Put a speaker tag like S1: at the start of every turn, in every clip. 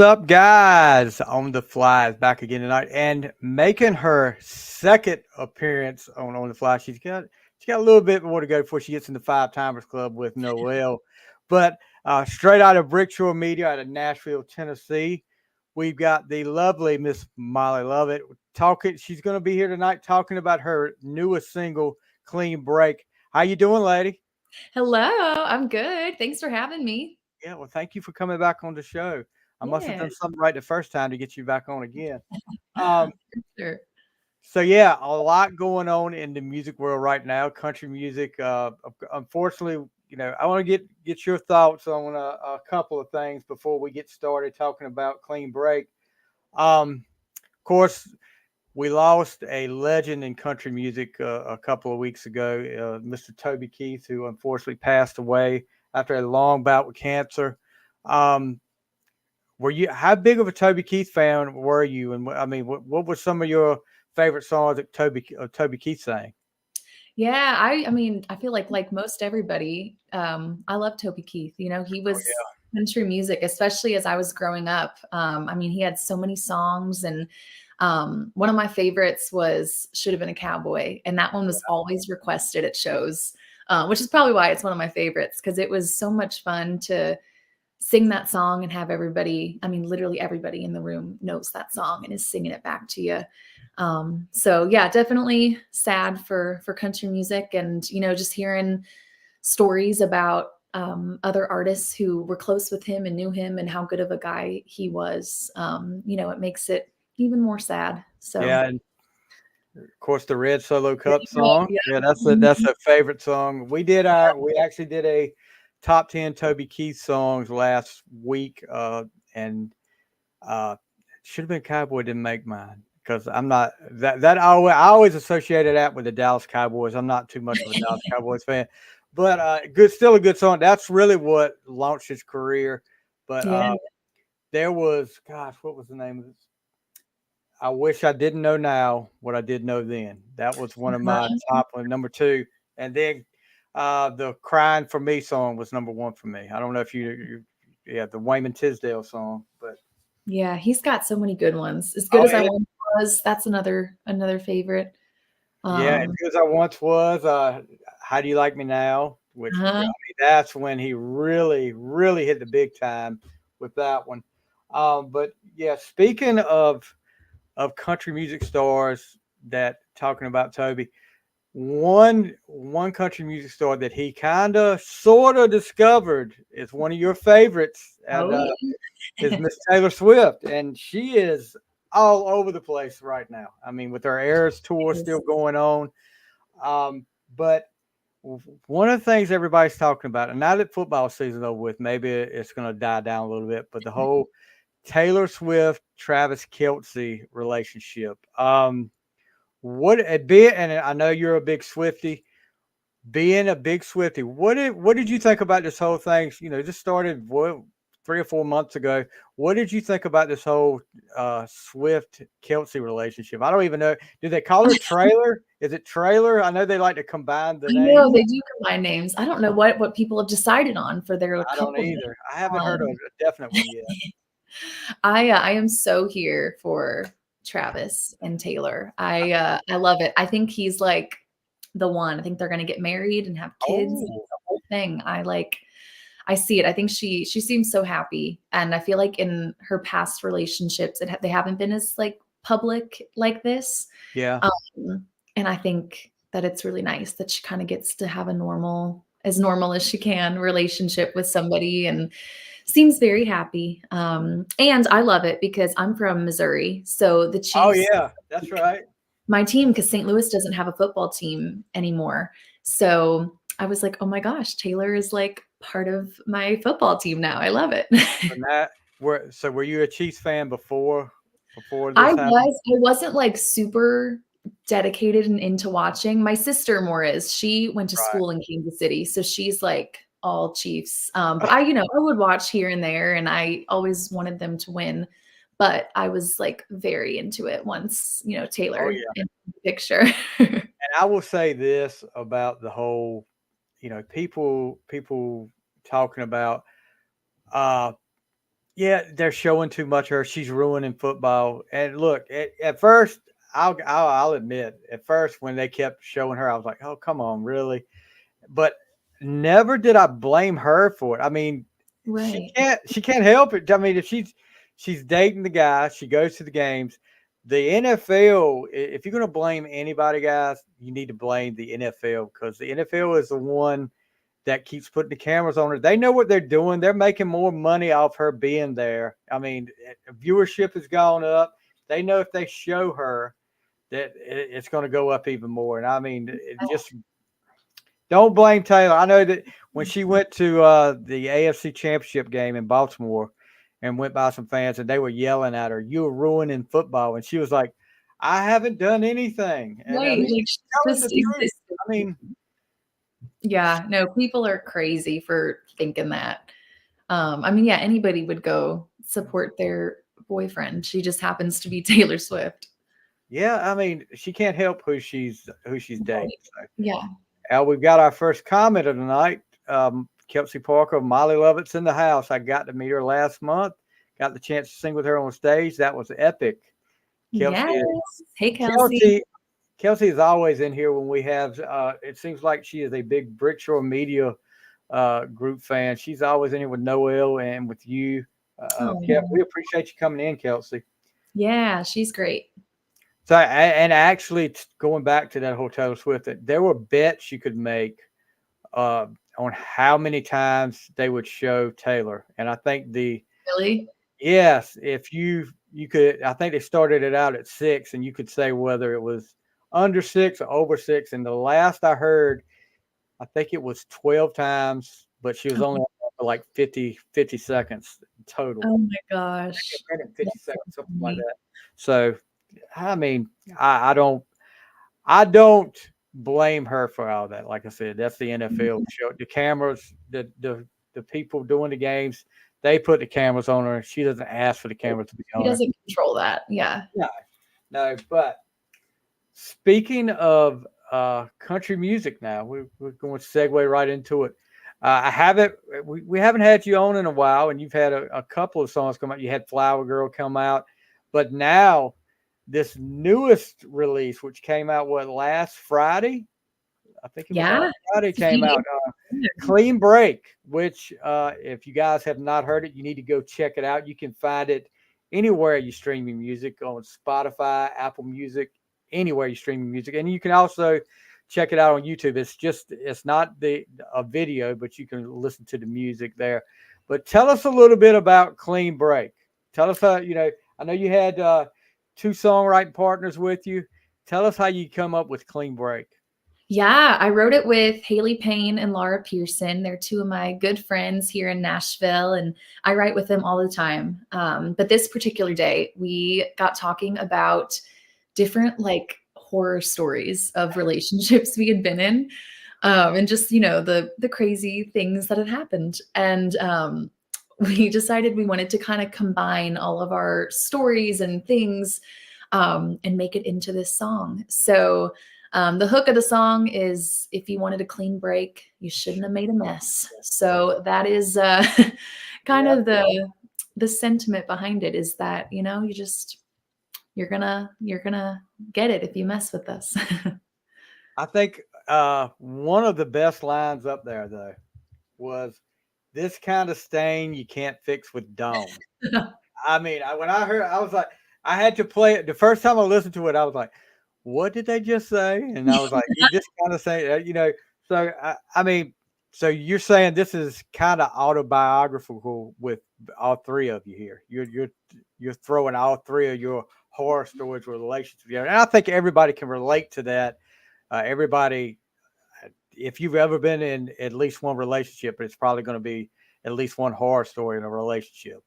S1: What's up, guys? On the Fly is back again tonight and making her second appearance on the Fly. She's got a little bit more to go before she gets in the Five Timers Club with Noel. But straight out of Brickshore Media out of Nashville, Tennessee, we've got the lovely Miss Molly Lovette talking. She's going to be here tonight talking about her newest single, "Clean Break." How you doing, lady?
S2: Hello, I'm good. Thanks for having me.
S1: Yeah, well, thank you for coming back on the show. I must have
S2: Yeah,
S1: done something right the first time to get you back on again. Um,
S2: sure.
S1: so yeah, a lot going on in the music world right now. Country music. Unfortunately, I want to get your thoughts on a couple of things before we get started talking about Clean Break. Of course, we lost a legend in country music a couple of weeks ago, Mr. Toby Keith, who unfortunately passed away after a long bout with cancer. Um, were you how big of a Toby Keith fan were you? And I mean, what were some of your favorite songs that Toby Keith sang?
S2: Yeah, I mean, I feel like most everybody, I love Toby Keith. He
S1: Oh
S2: was country music, especially as I was growing up. I mean, he had so many songs, and one of my favorites was "Should Have Been a Cowboy," and that one was always requested at shows, which is probably why it's one of my favorites because it was so much fun to sing that song and have everybody, I mean, literally everybody in the room knows that song and is singing it back to you. So yeah, definitely sad for country music, and just hearing stories about other artists who were close with him and knew him and how good of a guy he was. It makes it even more sad. So
S1: Yeah, and of course the Red Solo Cup song.
S2: yeah.
S1: Yeah, that's
S2: Mhm.
S1: a favorite song. We actually did a top 10 Toby Keith songs last week, and Uh, should have been Cowboy didn't make mine because I'm not that I always associated that with the Dallas Cowboys. I'm not too much of a Dallas Cowboys fan, but still a good song. That's really what launched his career. But
S2: Yeah.
S1: there was, gosh, what was the name of this? I wish I didn't know now what I did know then. That was one of my
S2: Uh-huh.
S1: top one, number two, and then the "Crying for Me" song was number one for me. I don't know if yeah, the Wayman Tisdale song, but
S2: Yeah, he's got so many good ones. As Good
S1: oh,
S2: as I Once Was, that's another favorite.
S1: yeah, as
S2: Um,
S1: good as I once was. How do you like me now? Which I
S2: uh-huh.
S1: mean, that's when he really, really hit the big time with that one. But yeah, speaking of country music stars that talking about Toby, one country music star that he kind of sort of discovered is one of your favorites, and
S2: Oh,
S1: is
S2: yeah.
S1: Miss Taylor Swift, and she is all over the place right now. I mean, with her Eras tour still
S2: Yes.
S1: going on. But one of the things everybody's talking about, and now that football season's over with, maybe it's going to die down a little bit. But the whole Taylor Swift Travis Kelce relationship. What a bit, and I know you're a big Swifty. Being a big Swifty, what did you think about this whole thing? Just started 3 or 4 months ago. What did you think about this whole Swift Kelsey relationship? I don't even know. Do they call her Trailer? Is it Trailer? I know they like to combine the
S2: I know
S1: names.
S2: they do combine names. I don't know what people have decided on for their
S1: I don't
S2: couple name.
S1: either. I haven't heard of
S2: Um,
S1: a definite one yet.
S2: I am so here for Travis and Taylor. I love it. I think he's like the one. I think they're gonna get married and have kids.
S1: Oh,
S2: The whole thing. I see it. I think she seems so happy, and I feel like in her past relationships, they haven't been as like public like this.
S1: yeah.
S2: And I think that it's really nice that she kind of gets to have a normal as she can relationship with somebody, and seems very happy. And I love it because I'm from Missouri. So the
S1: Oh,
S2: Chiefs,
S1: yeah. That's right.
S2: my team, because St. Louis doesn't have a football team anymore. So I was like, oh my gosh, Taylor is like part of my football team now. I love it.
S1: And that were you a Chiefs fan before
S2: I
S1: this happened?
S2: was. I wasn't, like, super dedicated and into watching. My sister more is. She went to
S1: Right.
S2: school in Kansas City, so she's, like, all Chiefs. But I would watch here and there, and I always wanted them to win, but I was, like, very into it once,
S1: Oh,
S2: Taylor
S1: yeah.
S2: in the picture.
S1: And I will say this about the whole, people talking about, uh, Yeah, they're showing too much of her. She's ruining football. And look, at first, I'll admit, at first when they kept showing her, I was like, oh, come on, really? But never did I blame her for it. I mean,
S2: Right.
S1: she can't help it. I mean, if she's dating the guy, she goes to the games. The NFL, if you're going to blame anybody, guys, you need to blame the NFL because the NFL is the one that keeps putting the cameras on her. They know what they're doing. They're making more money off her being there. I mean, viewership has gone up. They know if they show her that it's going to go up even more. And I mean, it just don't blame Taylor. I know that when she went to the AFC Championship game in Baltimore and went by some fans and they were yelling at her, "You were ruining football," and she was like, "I haven't done anything." And I
S2: Right.
S1: mean,
S2: Like
S1: she's
S2: she's
S1: telling
S2: just
S1: the truth.
S2: existed.
S1: I mean,
S2: Yeah, no, people are crazy for thinking that. I mean, yeah, anybody would go support their boyfriend. She just happens to be Taylor Swift.
S1: yeah, I mean, she can't help who she's dating.
S2: Right.
S1: So,
S2: Yeah.
S1: we've got our first comment of the night. Kelsey Parker, Molly Lovette's in the house. I got to meet her last month. Got the chance to sing with her on stage. That was epic.
S2: Yes.
S1: Kelsey,
S2: Hey, Kelsey.
S1: Kelsey, Kelsey is always in here when we have. It seems like she is a big Brickshore Media group fan. She's always in here with Noel and with you. We
S2: Oh,
S1: appreciate you coming in, Kelsey.
S2: yeah, she's great.
S1: So, and actually, going back to that whole Taylor Swift, that there were bets you could make uh, on how many times they would show Taylor. And I think
S2: Really?
S1: yes, if you could, I think they started it out at 6, and you could say whether it was under 6 or over 6. And the last I heard, I think it was 12 times, but she was only
S2: Oh,
S1: on for like 50 seconds total.
S2: oh my
S1: I think
S2: gosh.
S1: a minute and 50
S2: That's so
S1: seconds, something like
S2: funny.
S1: that. So, I mean, I don't blame her for all that. Like I said, that's the NFL show. The cameras, the people doing the games, they put the cameras on her. She doesn't ask for the cameras to be
S2: He
S1: on her.
S2: doesn't control that. Yeah.
S1: No, no. But speaking of country music, now we're going to segue right into it. I haven't we haven't had you on in a while, and you've had a couple of songs come out. You had Flower Girl come out, but now this newest release, which came out last Friday, I think it was last
S2: Yeah.
S1: Friday,
S2: It's a few
S1: came out.
S2: days later.
S1: Clean Break, which if you guys have not heard it, you need to go check it out. You can find it anywhere you stream your music on Spotify, Apple Music, anywhere you stream your music, and you can also check it out on YouTube. It's not a video, but you can listen to the music there. But tell us a little bit about Clean Break. Tell us how I know you had two songwriting partners with you. Tell us how you come up with Clean Break.
S2: Yeah, I wrote it with Haley Payne and Laura Pearson. They're two of my good friends here in Nashville, and I write with them all the time. But this particular day, we got talking about different like horror stories of relationships we had been in, and just the crazy things that had happened. And we decided we wanted to kind of combine all of our stories and things and make it into this song. So the hook of the song is, if you wanted a clean break, you shouldn't have made a mess. So that is kind
S1: Yeah,
S2: of the sentiment behind it, is that, you're gonna get it if you mess with us.
S1: I think one of the best lines up there though was this kind of stain you can't fix with Dawn. I mean, when I heard, I was like, I had to play it the first time I listened to it. I was like, what did they just say? And I was like, you just kind of say, So I mean, so you're saying this is kind of autobiographical with all three of you here. You're throwing all three of your horror stories with relationships together, and I think everybody can relate to that. Everybody, if you've ever been in at least one relationship, it's probably going to be at least one horror story in a relationship.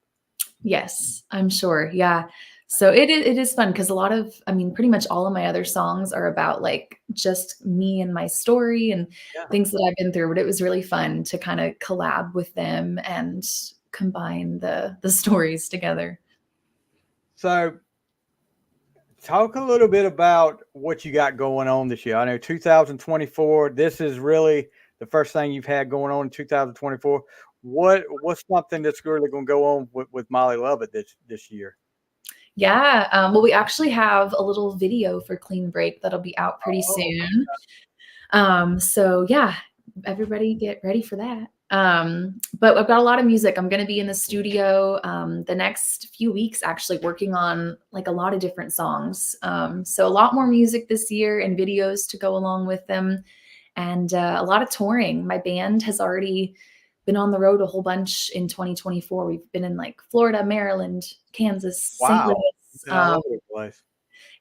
S2: Yes, I'm sure. Yeah. So it is fun because a lot of, I mean, pretty much all of my other songs are about like just me and my story and
S1: Yeah.
S2: things that I've been through. But it was really fun to kind of collab with them and combine the stories together.
S1: So talk a little bit about what you got going on this year. I know 2024, this is really the first thing you've had going on in 2024. what's something that's really going to go on with Molly Lovett this year?
S2: Yeah. Well, we actually have a little video for Clean Break that'll be out pretty
S1: Oh,
S2: soon. So yeah, everybody get ready for that. But I've got a lot of music. I'm going to be in the studio the next few weeks, actually working on like a lot of different songs. So a lot more music this year and videos to go along with them, and a lot of touring. My band has already been on the road a whole bunch in 2024. We've been in like Florida, Maryland, Kansas, St.
S1: wow.
S2: Louis.
S1: Been all over the place.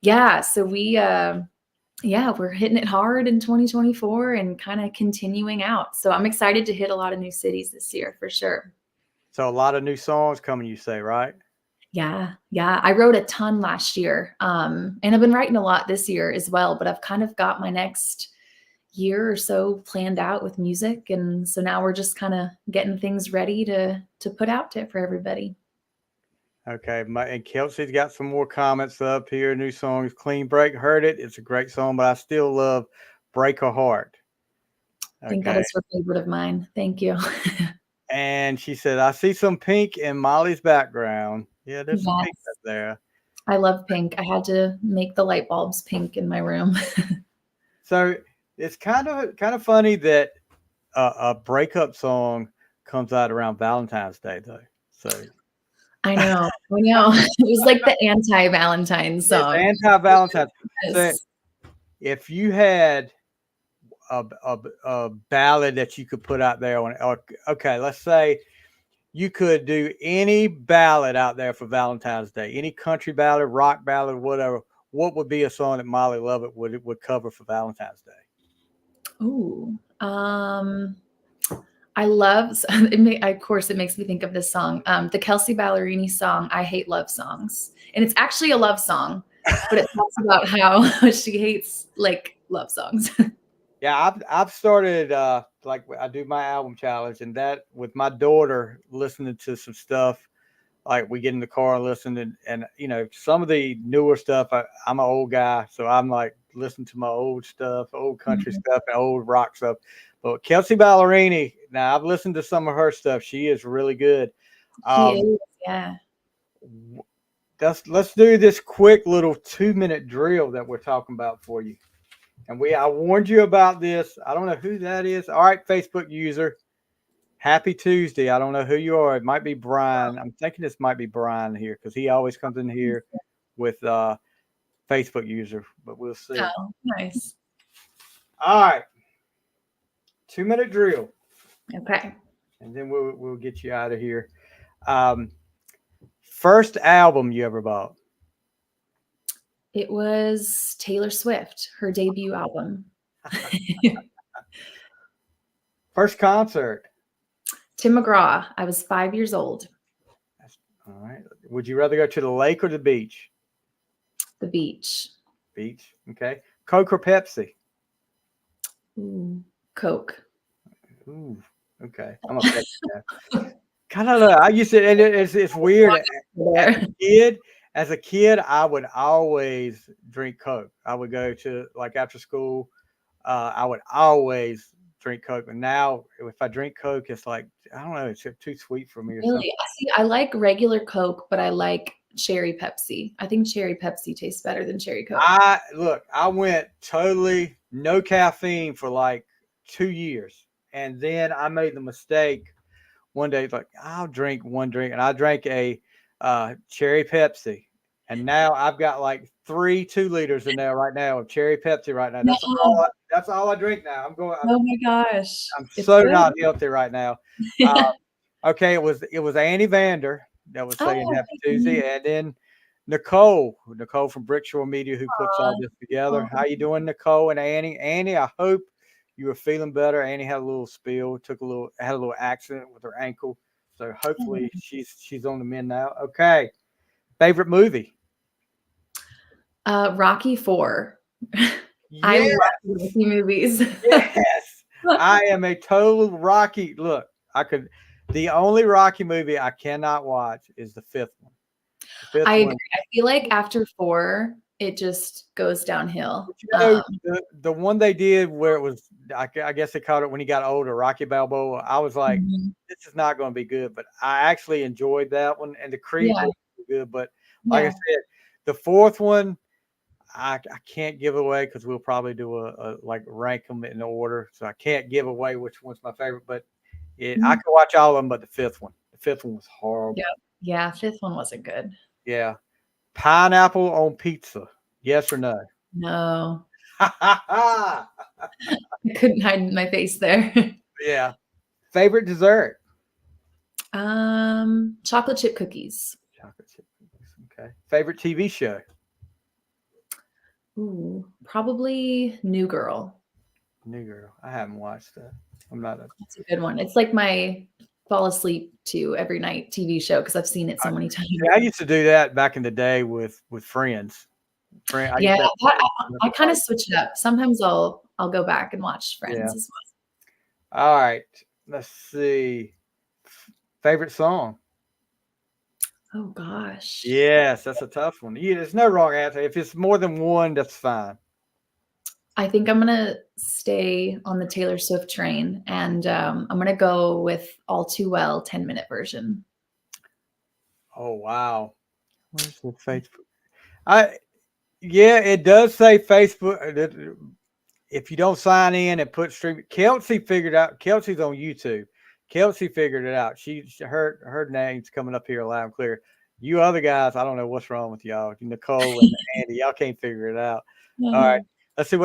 S2: Yeah, so we're hitting it hard in 2024 and kind of continuing out. So I'm excited to hit a lot of new cities this year for sure.
S1: So a lot of new songs coming, you say, right?
S2: Yeah, yeah. I wrote a ton last year, and I've been writing a lot this year as well. But I've kind of got my next year or so planned out with music, and so now we're just kind of getting things ready to put out there for everybody.
S1: Okay, and Kelsey's got some more comments up here. New songs, Clean Break, heard it. It's a great song, but I still love Break a Heart.
S2: I think that
S1: Okay.
S2: is her favorite of mine. Thank you.
S1: And she said, I see some pink in Molly's background. Yeah, there's some pink up
S2: Yes,
S1: there.
S2: I love pink. I had to make the light bulbs pink in my room.
S1: So it's kind of funny that a breakup song comes out around Valentine's Day, though. So
S2: I know. I know. It was like the anti-Valentine's
S1: it's
S2: song.
S1: anti-Valentine's. So
S2: Yes.
S1: if you had a ballad that you could put out there on, okay, let's say you could do any ballad out there for Valentine's Day, any country ballad, rock ballad, whatever. What would be a song that Molly Lovett would cover for Valentine's Day?
S2: Ooh. I love of course it makes me think of this song. The Kelsey Ballerini song, I Hate Love Songs. And it's actually a love song, but it talks about how she hates like love songs.
S1: Yeah, I've started like I do my album challenge, and that with my daughter listening to some stuff. Like we get in the car and listen, and some of the newer stuff. I'm an old guy, so I'm like listening to my old stuff, old country
S2: Mhm.
S1: stuff, and old rock stuff. But Kelsey Ballerini, now I've listened to some of her stuff. She is really good.
S2: She
S1: Um,
S2: is, yeah.
S1: let's do this quick little 2-minute drill that we're talking about for you. And I warned you about this. I don't know who that is. All right, Facebook user. Happy Tuesday. I don't know who you are. It might be Brian. I'm thinking this might be Brian here because he always comes in here with Facebook user, but we'll see.
S2: Oh, nice.
S1: All right. 2-minute drill.
S2: Okay.
S1: And then we'll get you out of here. First album you ever bought?
S2: It was Taylor Swift, her debut album.
S1: First concert?
S2: Tim McGraw. I was 5 years old.
S1: All right. Would you rather go to the lake or the beach?
S2: The beach.
S1: Beach. Okay. Coke or Pepsi?
S2: Ooh, Coke.
S1: Ooh. Okay. I'm a Pepsi guy. Kind of. I used to, and it's weird. As a kid, I would always drink Coke. I would go to like after school. I would always drink Coke, but now if I drink Coke, it's like I don't know, it's too sweet for me or something.
S2: Really? See, I like regular Coke, but I like cherry Pepsi. I think cherry Pepsi tastes better than cherry Coke.
S1: I went totally no caffeine for like 2 years, and then I made the mistake one day, like I'll drink one drink, and I drank a cherry Pepsi, and now I've got like 2 liters in there right now of cherry Pepsi right now.
S2: No.
S1: That's all I drink now.
S2: Oh my gosh.
S1: I'm
S2: It's
S1: so
S2: good.
S1: not healthy right now. Okay, it was Annie Vander that was saying
S2: Oh,
S1: Happy
S2: thank you.
S1: Tuesday, and then Nicole from Brickshore Media, who puts
S2: Aw.
S1: all this together.
S2: Oh,
S1: How you doing, Nicole and Annie? Annie, I hope you were feeling better. Annie had a little spill, had a little accident with her ankle, so hopefully she's on the mend now. Okay, favorite movie?
S2: Rocky 4. I
S1: Yeah,
S2: love Rocky movies.
S1: yes. I am a total Rocky. Look, the only Rocky movie I cannot watch is the fifth one. The fifth
S2: I
S1: one.
S2: agree. I feel like after 4, it just goes downhill.
S1: But, the one they did where it was, I guess they called it when he got older, Rocky Balboa. I was like,
S2: Mhm.
S1: this is not going to be good, but I actually enjoyed that one, and the Creed
S2: Yeah,
S1: was good. But like I
S2: yeah.
S1: said, the fourth one, I can't give away because we'll probably do a like rank them in order, so I can't give away which one's my favorite. But I
S2: Mhm.
S1: could watch all of them, but the fifth one, was
S2: Yep.
S1: horrible.
S2: Yeah, 5th one wasn't good.
S1: Yeah, pineapple on pizza, yes or no?
S2: No, I couldn't hide my face there.
S1: Yeah. Favorite dessert?
S2: Chocolate chip cookies.
S1: Chocolate chip cookies. Okay. Favorite TV show?
S2: Ooh, probably New Girl.
S1: New Girl. I haven't watched that. I'm not a.
S2: That's a good one. It's like my fall asleep to every night TV show because I've seen it so many times.
S1: I used to do that back in the day with friends. I used
S2: Yeah,
S1: to have friends
S2: I
S1: that
S2: kinda switch it up. Sometimes I'll go back and watch
S1: yeah.
S2: Friends as well.
S1: All right. Let's see. Favorite song?
S2: Oh gosh.
S1: Yes, that's a tough one. Yeah, there's no wrong answer. If it's more than one, that's fine.
S2: I think I'm gonna stay on the Taylor Swift train, and, I'm gonna go with All Too Well 10-minute version.
S1: Oh wow. Where's the Facebook? I Yeah, it does say Facebook. If you don't sign in and put stream, Kelsey figured out. Kelsey's on YouTube. Kelsey figured it out. Her name's coming up here loud and clear. You other guys, I don't know what's wrong with y'all. Nicole and Andy, y'all can't figure it out. All right,
S2: Mhm.
S1: let's see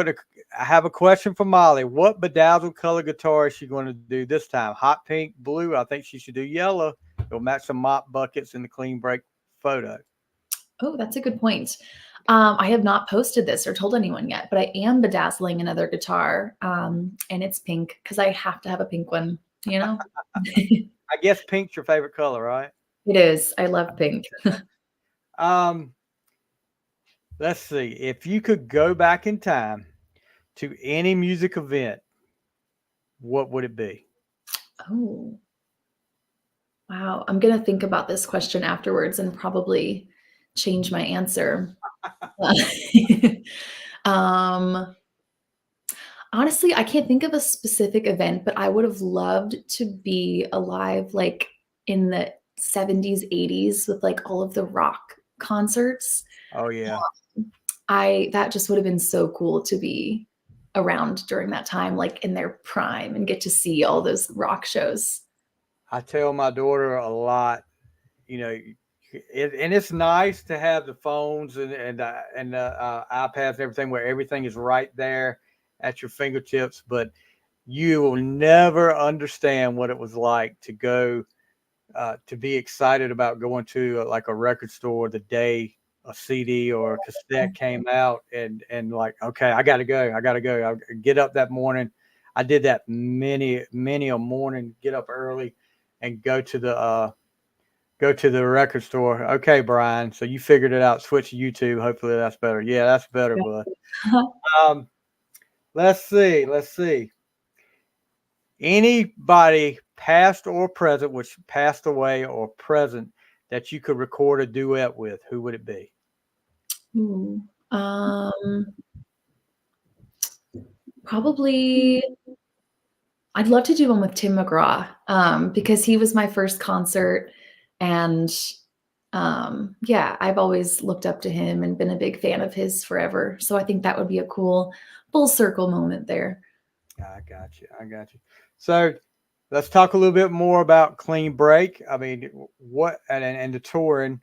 S1: I have a question for Molly. What bedazzled color guitar is she going to do this time? Hot pink, blue. I think she should do yellow. It'll match some mop buckets in the clean break photo.
S2: Oh, that's a good point. I have not posted this or told anyone yet, but I am bedazzling another guitar, and it's pink because I have to have a pink one, you know?
S1: I guess pink's your favorite color, right?
S2: It is. I love pink.
S1: Um, let's see. If you could go back in time to any music event, what would it be?
S2: Oh, wow. I'm gonna think about this question afterwards and probably change my answer. Um, honestly, I can't think of a specific event, but I would have loved to be alive, like, in the '70s, '80s with, like, all of the rock concerts.
S1: Oh yeah.
S2: I that just would have been so cool to be around during that time, like, in their prime and get to see all those rock shows.
S1: I tell my daughter a lot, you know, and it's nice to have the phones and iPads and everything where everything is right there at your fingertips, but you will never understand what it was like to go to be excited about going to like a record store the day a CD or a cassette came out and like, okay, I gotta go. I get up that morning. I did that many a morning. Get up early and go to the record store. Okay, Brian. So you figured it out. Switch to YouTube. Hopefully that's better. Yeah, that's better, bud. Um, let's see. Let's see. Anybody past or present, which passed away or present, that you could record a duet with, who would it be?
S2: Ooh, probably I'd love to do one with Tim McGraw, because he was my first concert, and, yeah, I've always looked up to him and been a big fan of his forever, so I think that would be a cool full circle moment there.
S1: I got you. I got you. So let's talk a little bit more about Clean Break. I mean, what and the touring.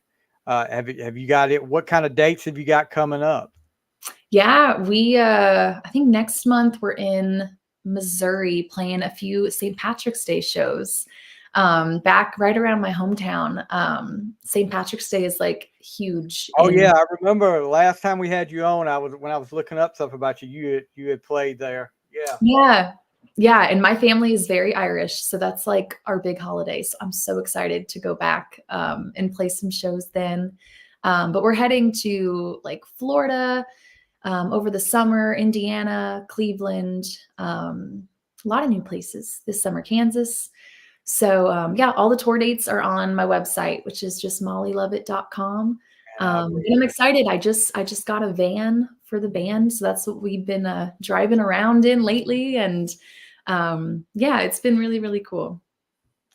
S1: Have you got it? What kind of dates have you got coming up?
S2: Yeah, I think next month we're in Missouri playing a few St. Patrick's Day shows, back right around my hometown. St. Patrick's Day is, like, huge
S1: Oh
S2: in.
S1: yeah, I remember last time we had you on. When I was looking up stuff about you. You had played there. Yeah.
S2: Yeah. Yeah, and my family is very Irish, so that's, like, our big holiday, so I'm so excited to go back, and play some shows then. But we're heading to, like, Florida, over the summer, Indiana, Cleveland, a lot of new places this summer, Kansas. So, yeah, all the tour dates are on my website, which is just mollylovett.com.
S1: And I'll be
S2: And I'm excited. I just got a van for the band, so that's what we've been driving around in lately, and yeah, it's been really, really cool.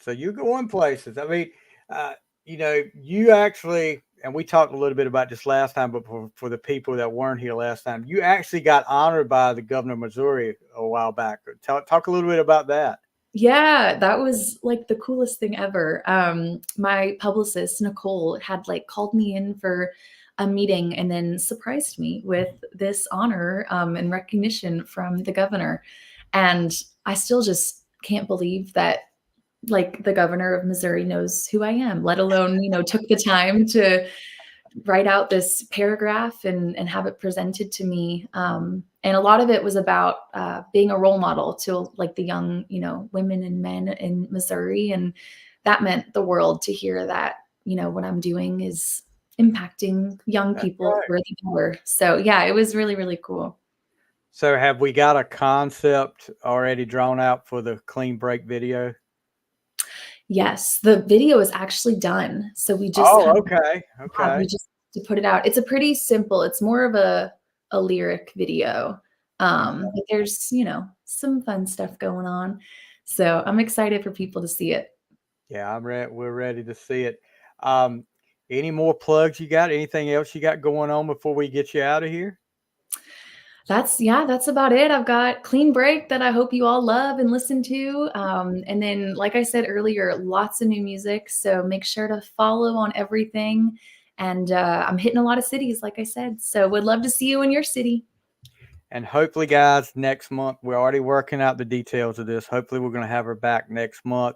S1: so you going places. I mean, uh, you actually, and we talked a little bit about this last time, but for the people that weren't here last time, you actually got honored by the governor of Missouri a while back. Talk a little bit about that.
S2: Yeah, that was like the coolest thing ever. My publicist, Nicole, had like called me in for a meeting and then surprised me with this honor and recognition from the governor. And I still just can't believe that like the governor of Missouri knows who I am, let alone, took the time to write out this paragraph and have it presented to me. And a lot of it was about being a role model to like the young, women and men in Missouri. And that meant the world to hear that, what I'm doing is impacting young
S1: That's
S2: people
S1: right.
S2: where they were. So yeah, it was really, really cool.
S1: So have we got a concept already drawn out for the clean break video?
S2: Yes, the video is actually done. So we just
S1: Oh,
S2: have
S1: okay.
S2: we
S1: Okay.
S2: just to put it out. It's a pretty simple, it's more of a lyric video. But there's, some fun stuff going on. So I'm excited for people to see it.
S1: Yeah, I'm ready. We're ready to see it. Um, any more plugs you got? Anything else you got going on before we get you out of here?
S2: That's about it. I've got Clean Break that I hope you all love and listen to. And then, like I said earlier, lots of new music. So make sure to follow on everything. And I'm hitting a lot of cities, like I said. So would love to see you in your city.
S1: And hopefully, guys, next month, we're already working out the details of this. Hopefully, we're going to have her back next month.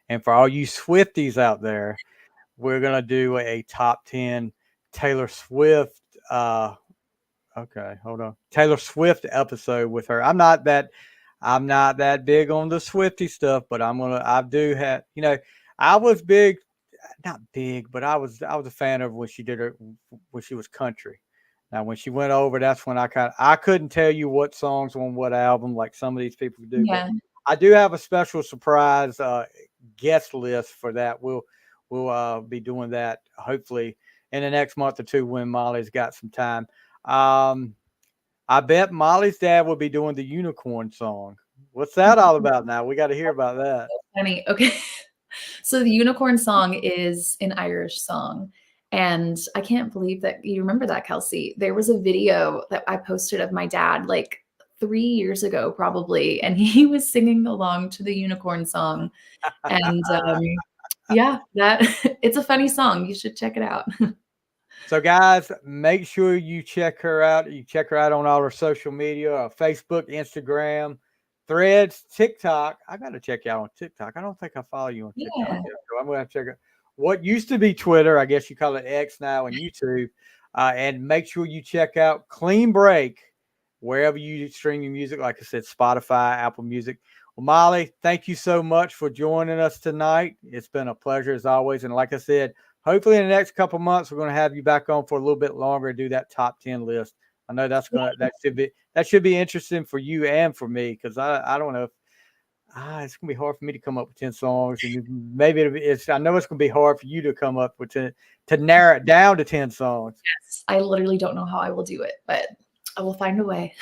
S1: And for all you Swifties out there, we're going to do a top 10 Taylor Swift. Okay, hold on. Taylor Swift episode with her. I'm not that big on the Swifty stuff, but I do have, I was big, not big, but I was a fan of when she did her when she was country. Now when she went over, that's when I couldn't tell you what songs on what album like some of these people do, but
S2: Yeah.
S1: I do have a special surprise guest list for that. We'll be doing that hopefully in the next month or two when Molly's got some time. Um, I bet Molly's dad will be doing the unicorn song. What's that all about now? We got to hear about that.
S2: Funny. Okay. So the unicorn song is an Irish song. And I can't believe that you remember that, Kelsey. There was a video that I posted of my dad like 3 years ago, probably, and he was singing along to the unicorn song. And yeah, that it's a funny song. You should check it out.
S1: So, guys, make sure you check her out. You check her out on all her social media, Facebook, Instagram, Threads, TikTok. I got to check you out on TikTok. I don't think I follow you on TikTok
S2: Yeah.
S1: yet, so I'm going to check it. What used to be Twitter, I guess you call it X now, and YouTube. And make sure you check out Clean Break wherever you stream your music. Like I said, Spotify, Apple Music. Well, Molly, thank you so much for joining us tonight. It's been a pleasure as always. And like I said, hopefully in the next couple months, we're going to have you back on for a little bit longer and do that top 10 list. I know that should be interesting for you and for me because I don't know if it's gonna be hard for me to come up with 10 songs, and maybe I know it's gonna be hard for you to come up with to narrow it down to 10 songs.
S2: Yes. I literally don't know how I will do it, but I will find a way.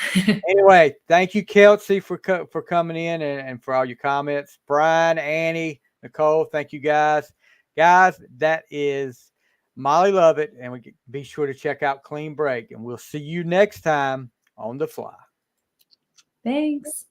S1: Anyway, thank you, Kelsey, for coming in and for all your comments. Brian, Annie, Nicole, thank you guys. Guys, that is Molly Lovett, and be sure to check out Clean Break, and we'll see you next time on The Fly.
S2: Thanks.